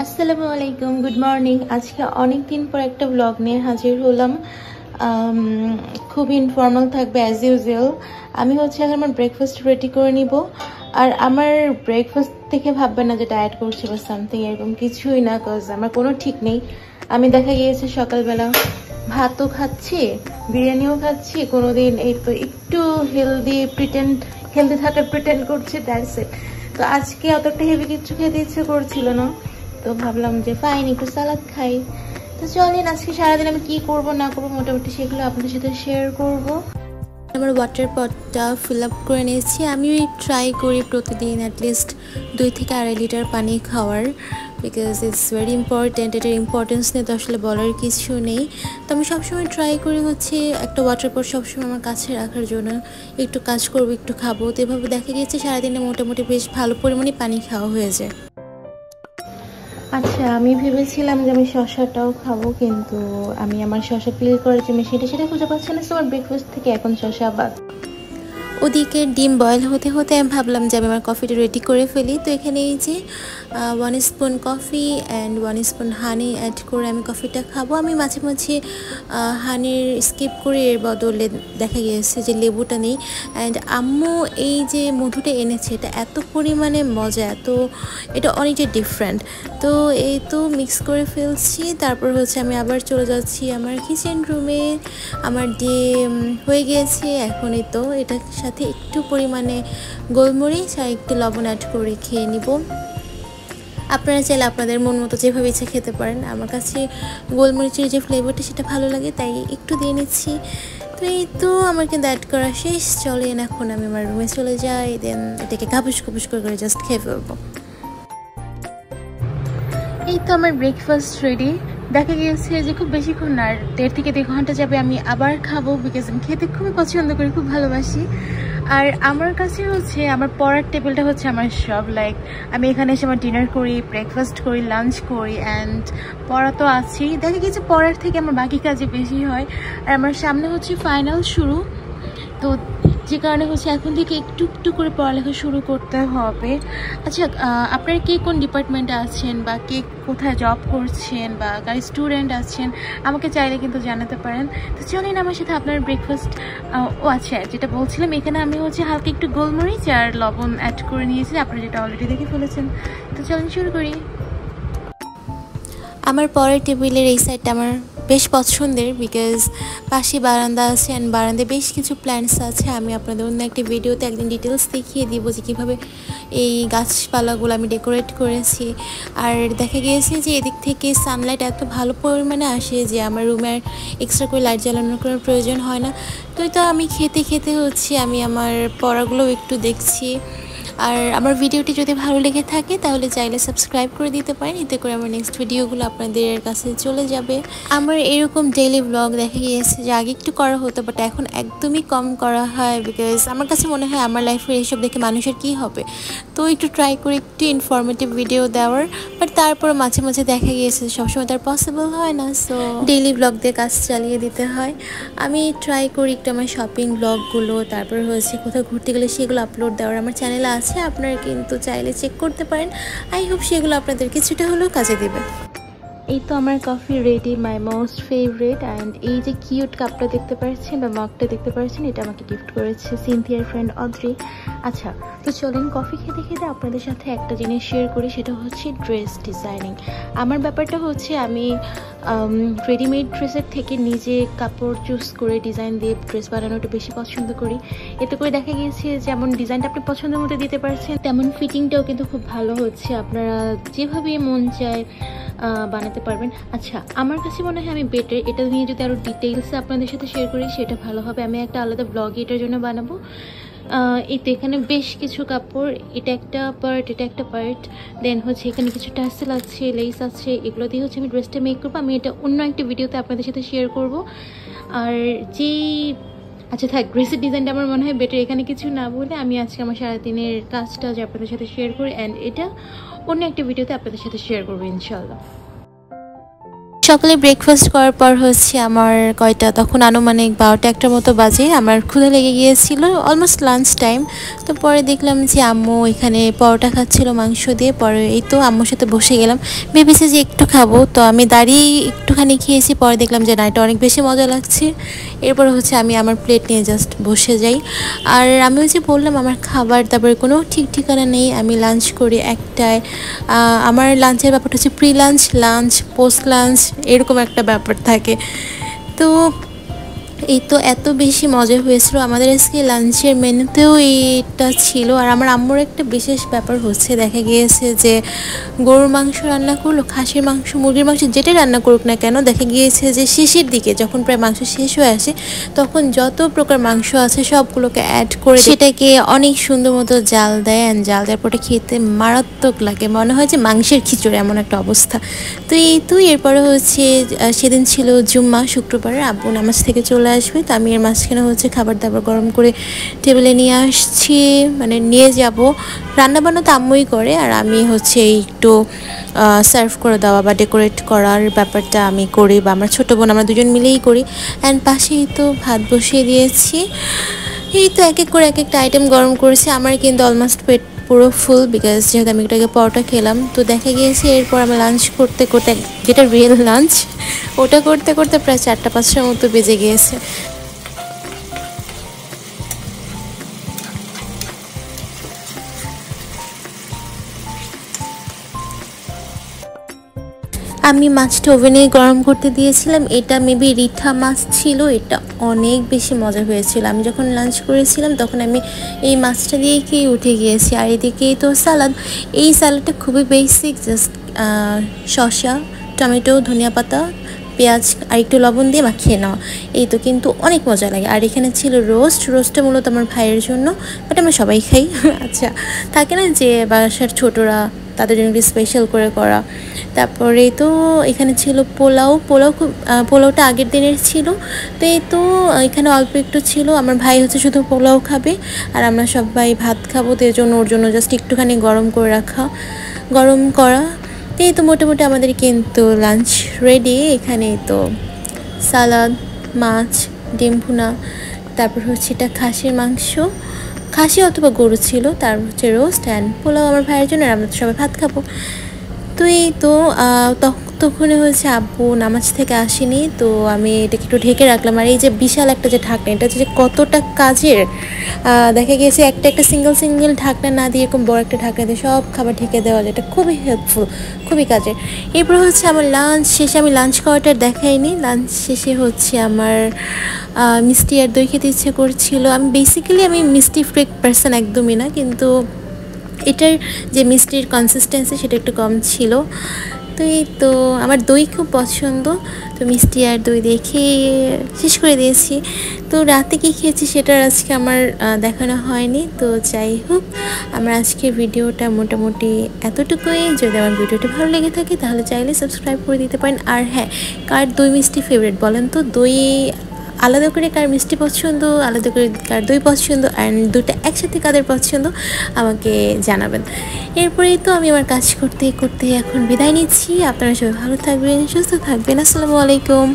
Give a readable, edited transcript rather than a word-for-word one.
আসসালামু আলাইকুম, good morning. আজকে অনেক দিন পর একটা ব্লগ নিয়ে হাজির হলাম। খুব ইনফর্মাল থাকবে অ্যাজ ইউজুয়াল। আমি এখন আমার ব্রেকফাস্ট রেডি করে নিব। আর আমার ব্রেকফাস্ট থেকে ভাববে না যে ডায়েট করছি বা সামথিং, এরকম কিছুই না, কজ আমার কোনো ঠিক নেই। আমি দেখা গিয়েছে সকালবেলা ভাতও খাচ্ছি, বিরিয়ানিও খাচ্ছি, কোনোদিন এই তো একটু হেলদি থাকার প্রিটেন্ড করছি, দ্যাটস ইট। তো আজকে অতটা হেভি কিছু খেতে ইচ্ছে করছিল না, তো ভাবলাম যে ফাইন একটু সালাদ খাই। তো চলেন আজকে সারাদিন আমি কি করব না করবো মোটামুটি সেগুলো আপনাদের সাথে শেয়ার করব। আমার ওয়াটার পটটা ফিল আপ করে নিয়েছি। আমি ট্রাই করি প্রতিদিন অ্যাটলিস্ট 2 থেকে 2.5 লিটার পানি খাওয়ার, বিকজ ইটস ভেরি ইম্পর্ট্যান্ট। এটার ইম্পর্টেন্স নিয়ে তো আসলে বলার কিছু নেই। তো আমি সবসময় ট্রাই করি একটা ওয়াটার পট সবসময় আমার কাছে রাখার জন্য। একটু কাজ করবো, একটু খাবো, তো এভাবে দেখা গিয়েছে সারাদিনে মোটামুটি বেশ ভালো পরিমাণে পানি খাওয়া হয়ে যায়। আচ্ছা, আমি ভেবেছিলাম যে আমি শসাটাও খাবো, কিন্তু আমি আমার শসা পিল করার যে মেশিনটা সেটা খুঁজে পাচ্ছি না। সো আমার ব্রেকফাস্ট থেকে এখন শসা বাদ। ওদিকে ডিম বয়েল হতে হতে আমি ভাবলাম যে আমি আমার কফিটা রেডি করে ফেলি। তো এখানে এই যে 1 spoon coffee and 1 spoon honey add করে আমি কফিটা খাবো। আমি মাঝে মাঝে হানির স্কিপ করে এর বদলে দেখা গিয়েছে যে লেবুটা নেই। অ্যান্ড আম্মু এই যে মধুটা এনেছে, এটা এত পরিমাণে মজা, এটা অনেকটা ডিফারেন্ট। তো এই তো মিক্স করে ফেলছি। তারপর আমি আবার চলে যাচ্ছি আমার কিচেন রুমে। আমার ডিম হয়ে গিয়েছে। এখন এই তো এটার সাথে একটু পরিমাণে গোলমরিচ আর একটু লবণ অ্যাড করে খেয়ে নিব। আপনারা চাইলে আপনাদের মন মতো যেভাবে ইচ্ছা খেতে পারেন। আমার কাছে গোলমরিচের যে ফ্লেভারটা সেটা ভালো লাগে, তাই একটু দিয়ে নিচ্ছি। তো এই তো আমার কিন্তু অ্যাড করা শেষ। চলেন এখন আমি আমার রুমে চলে যাই, দেন এটাকে কাপুস কুপুস করে জাস্ট খেয়ে ফেলবো। এই তো আমার ব্রেকফাস্ট রেডি। দেখা গিয়েছে যে খুব বেশিক্ষণ না, 1.5 থেকে 2 ঘন্টা যাবে আমি আবার খাবো, বিকজ আমি খেতে খুবই পছন্দ করি, খুব ভালোবাসি। আর আমার কাছে আমার পড়ার টেবিলটা আমার সব। লাইক আমি এখানে এসে আমার ডিনার করি, ব্রেকফাস্ট করি, লাঞ্চ করি, অ্যান্ড পড়া তো আছেই। দেখা গিয়েছে পড়ার থেকে আমার বাকি কাজে বেশি হয়। আর আমার সামনে ফাইনাল শুরু, তো যে কারণে এখন থেকে একটু একটু করে পড়ালেখা শুরু করতে হবে। আচ্ছা, আপনারা কে কোন ডিপার্টমেন্টে আছেন বা কে কোথায় জব করছেন বা কার স্টুডেন্ট আছেন, আমাকে চাইলে কিন্তু জানাতে পারেন। তো চলেন আমার সাথে আপনার ব্রেকফাস্ট। আচ্ছা, যেটা বলছিলাম, এখানে আমি হালকা একটু গোলমরিচ আর লবণ অ্যাড করে নিয়েছি, আপনারা যেটা অলরেডি দেখে ফেলেছেন। তো চলেন শুরু করি। আমার পরের টেবিলের এই সাইডটা আমার বেশ পছন্দের, বিকজ পাশে বারান্দা আছে অ্যান্ড বারান্দায় বেশ কিছু প্ল্যান্টস আছে। আমি আপনাদের অন্য একটা ভিডিওতে একদিন ডিটেলস দেখিয়ে দিব যে কীভাবে এই গাছপালাগুলো আমি ডেকোরেট করেছি। আর দেখা গিয়েছে যে এদিক থেকে সানলাইট এত ভালো পরিমাণে আসে যে আমার রুমে আর এক্সট্রা করে লাইট জ্বালানোর কোনো প্রয়োজন হয় না। তো আমি খেতে খেতে আমি আমার পড়াগুলোও একটু দেখছি। আর আমার ভিডিওটি যদি ভালো লেগে থাকে তাহলে চাইলে সাবস্ক্রাইব করে দিতে পারেন, এতে করে আমার নেক্সট ভিডিওগুলো আপনাদের কাছে চলে যাবে। আমার এরকম ডেইলি ব্লগ দেখা গিয়েছে যে আগে একটু করা হতো, বাট এখন একদমই কম করা হয়, বিকজ আমার কাছে মনে হয় আমার লাইফে এইসব দেখে মানুষের কি হবে। তো একটু ট্রাই করে একটু ইনফরমেটিভ ভিডিও দেওয়ার, বাট তারপর মাঝে মাঝে দেখা গিয়েছে সবসময় তার পসিবল হয় না, সো ডেইলি ব্লগ দিয়ে কাজ চালিয়ে দিতে হয়। আমি ট্রাই করি একটু আমার শপিং ব্লগগুলো, তারপর কোথাও ঘুরতে গেলে সেগুলো আপলোড দেওয়ার। আমার চ্যানেলে আছে, আপনারা কিন্তু চাইলে চেক করতে পারেন। আই হোপ সেগুলো আপনাদের কিছুটা হলেও কাজে দেবে। এই তো আমার coffee ready, my most favourite. And এই যে কিউট কাপটা দেখতে পাচ্ছেন বা মগটা দেখতে পাচ্ছেন, এটা আমাকে গিফট করেছে সিনথিয়ার ফ্রেন্ড অদ্রি। আচ্ছা, তো চলেন কফি খেতে খেতে আপনাদের সাথে একটা জিনিস শেয়ার করি, সেটা ড্রেস ডিজাইনিং। আমার ব্যাপারটা আমি রেডিমেড ড্রেসের থেকে নিজে কাপড় চুজ করে ডিজাইন দিয়ে ড্রেস বানানোটা বেশি পছন্দ করি। এতে করে দেখা গিয়েছে যেমন ডিজাইনটা আপনি পছন্দের মতো দিতে পারছেন, তেমন ফিটিংটাও কিন্তু খুব ভালো হচ্ছে। আপনারা যেভাবে মন চায় বানাতে পারবেন। আচ্ছা, আমার কাছে মনে হয় আমি বেটার এটা নিয়ে যদি আরও ডিটেইলসে আপনাদের সাথে শেয়ার করি সেটা ভালো হবে। আমি একটা আলাদা ব্লগ এটার জন্য বানাবো। এই তো এখানে বেশ কিছু কাপড়, এটা একটা পার্ট, এটা একটা পার্ট, দেন এখানে কিছু টাসেল আছে, লেস আছে, এগুলো দিয়ে আমি ড্রেসটা মেক করবো। আমি এটা অন্য একটা ভিডিওতে আপনাদের সাথে শেয়ার করব। আর আচ্ছা থাক, ড্রেসের ডিজাইনটা আমার মনে হয় বেটার এখানে কিছু না বলে আমি আজকে আমার সারাদিনের কাজটা যে আপনাদের সাথে শেয়ার করি, অ্যান্ড এটা অন্য একটা ভিডিওতে আপনাদের সাথে শেয়ার করবো ইনশাল্লাহ। সকালে ব্রেকফাস্ট করার পর হচ্ছে আমার কয়টা তখন আনুমানিক 12টা-1টার মতো বাজে। আমার ক্ষুধা লেগে গিয়েছিল, অলমোস্ট লাঞ্চ টাইম। তো পরে দেখলাম যে আম্মু এখানে পরোটা খাচ্ছিল মাংস দিয়ে। পরে এই তো আম্মুর সাথে বসে গেলাম, ভেবেছি যে একটু খাবো, তো আমি দাঁড়িয়ে একটুখানি খেয়েছি। পরে দেখলাম যে না, এটা অনেক বেশি মজা লাগছে। এরপর হচ্ছে আমি আমার প্লেট নিয়ে জাস্ট বসে যাই। আর আমি ওই যে বললাম আমার খাবার দাবারের কোনো ঠিক ঠিকানা নেই। আমি লাঞ্চ করি একটায়। আমার লাঞ্চের ব্যাপারটা হচ্ছে pre lunch, lunch, post lunch, এরকম একটা ব্যাপার থাকে। তো এই তো এত বেশি মজা হয়েছিল। আমাদের আজকে লাঞ্চের মেনুতেও এইটা ছিল। আর আমার আম্মুর একটা বিশেষ ব্যাপার হচ্ছে, দেখা গিয়েছে যে গরুর মাংস রান্না করলো, খাসির মাংস, মুরগির মাংস, যেটা রান্না করুক না কেন, দেখা গিয়েছে যে শেষের দিকে যখন প্রায় মাংস শেষ হয়ে আসে, তখন যত প্রকার মাংস আছে সবগুলোকে অ্যাড করে সেটাকে অনেক সুন্দর মতো জাল দেয়। অ্যান্ড জাল দেওয়ার পরে খেতে মারাত্মক লাগে, মনে হয় যে মাংসের খিচুড়ি, এমন একটা অবস্থা। তো এই তো এরপরে হচ্ছে সেদিন ছিল জুম্মা, শুক্রবারে আব্বু নামাজ থেকে চলে আসবে। তো আমি এর মাঝখানে হচ্ছে খাবার দাবার গরম করে টেবিলে নিয়ে আসছি, মানে নিয়ে যাব। রান্নাবান্না তো আম্মুই করে, আর আমি হচ্ছে একটু সার্ভ করে দেওয়া বা ডেকোরেট করার ব্যাপারটা আমি করি, বা আমার ছোটো বোন, আমরা দুজন মিলেই করি। অ্যান্ড পাশেই তো ভাত বসিয়ে দিয়েছি। এই তো এক এক করে এক একটা আইটেম গরম করেছি। আমার কিন্তু অলমোস্ট পেট পুরো ফুল, বিকজ যেহেতু আমি একটু পরোটা খেলাম। তো দেখা গিয়েছে এরপর আমি লাঞ্চ করতে করতে, যেটা রিয়েল লাঞ্চ, ওটা করতে করতে প্রায় 4টা-5টার মতো বেজে গিয়েছে। আমি মাছটা ওভেনে গরম করতে দিয়েছিলাম। এটা মেবি রিঠা মাছ ছিল, এটা অনেক বেশি মজা হয়েছিল। আমি যখন লাঞ্চ করেছিলাম তখন আমি এই মাছটা দিয়ে খেয়ে উঠে গিয়েছি। আর এদিকে তো সালাদ, এই সালাদটা খুবই বেসিক, জাস্ট শসা, টমেটো, ধনিয়া পাতা, পেঁয়াজ আর একটু লবণ দিয়ে মাখিয়ে নেওয়া। এই তো, কিন্তু অনেক মজা লাগে। আর এখানে ছিল রোস্টটা মূলত আমার ভাইয়ের জন্য, বাট আমরা সবাই খাই। আচ্ছা, থাকে না যে বাসার ছোটরা, তাদের জন্য স্পেশাল করে করা। তারপরে তো এখানে ছিল পোলাওটা আগের দিনের ছিল। তো এই তো এখানে অল্প একটু ছিল। আমার ভাই হচ্ছে শুধু পোলাও খাবে, আর আমরা সবাই ভাত খাবো। তো এর জন্য ওর জন্য জাস্ট একটুখানি গরম করা। তো এই তো মোটামুটি আমাদের কিন্তু লাঞ্চ রেডি। এখানে তো সালাদ, মাছ, ডিম ভুনা, তারপর হচ্ছে এটা খাসির মাংস, খাসি অথবা গরু ছিল, তার হচ্ছে রোস্ট অ্যান্ড পোলাও আমার ভাইয়ের জন্য, আর আমরা সবাই ভাত খাবো। তো এই তো তখন হচ্ছে আব্বু নামাজ থেকে আসেনি, তো আমি এটাকে একটু ঢেকে রাখলাম। আর এই যে বিশাল একটা যে ঢাকনা, এটা যে কতটা কাজের, দেখা গিয়েছে একটা সিঙ্গেল ঢাকনা না দিয়ে এরকম বড় একটা ঢাকনা দিয়ে সব খাবার ঢেকে দেওয়া যায়। এটা খুবই হেল্পফুল, খুবই কাজের। এরপর হচ্ছে আমার লাঞ্চ শেষে, আমি লাঞ্চ করাটা দেখাইনি। লাঞ্চ শেষে হচ্ছে আমার মিষ্টি আর দই খেতে ইচ্ছে করছিল। আমি মিষ্টি ফ্রেক পার্সন একদমই না, কিন্তু এটার যে মিষ্টির কনসিস্টেন্সি সেটা একটু কম ছিল। তো এই তো আমার দই খুব পছন্দ, তো মিষ্টি আর দই দিয়ে খেয়ে শেষ করে দিয়েছি। তো রাতে কী খেয়েছি সেটা আজকে আমার দেখানো হয়নি। তো যাই হোক, আমার আজকের ভিডিওটা মোটামুটি এতটুকুই। যদি আমার ভিডিওটা ভালো লেগে থাকে তাহলে চাইলে সাবস্ক্রাইব করে দিতে পারেন। আর হ্যাঁ, কার দই মিষ্টি ফেভারিট বলেন তো? দই আলাদা করে কার মিষ্টি পছন্দ, আলাদা করে কার দই পছন্দ, অ্যান্ড দুটো একসাথে কাদের পছন্দ আমাকে জানাবেন। এরপরেই তো আমি আমার কাজ করতে করতে এখন বিদায় নিচ্ছি। আপনারা সবাই ভালো থাকবেন, সুস্থ থাকবেন। আসসালামু আলাইকুম।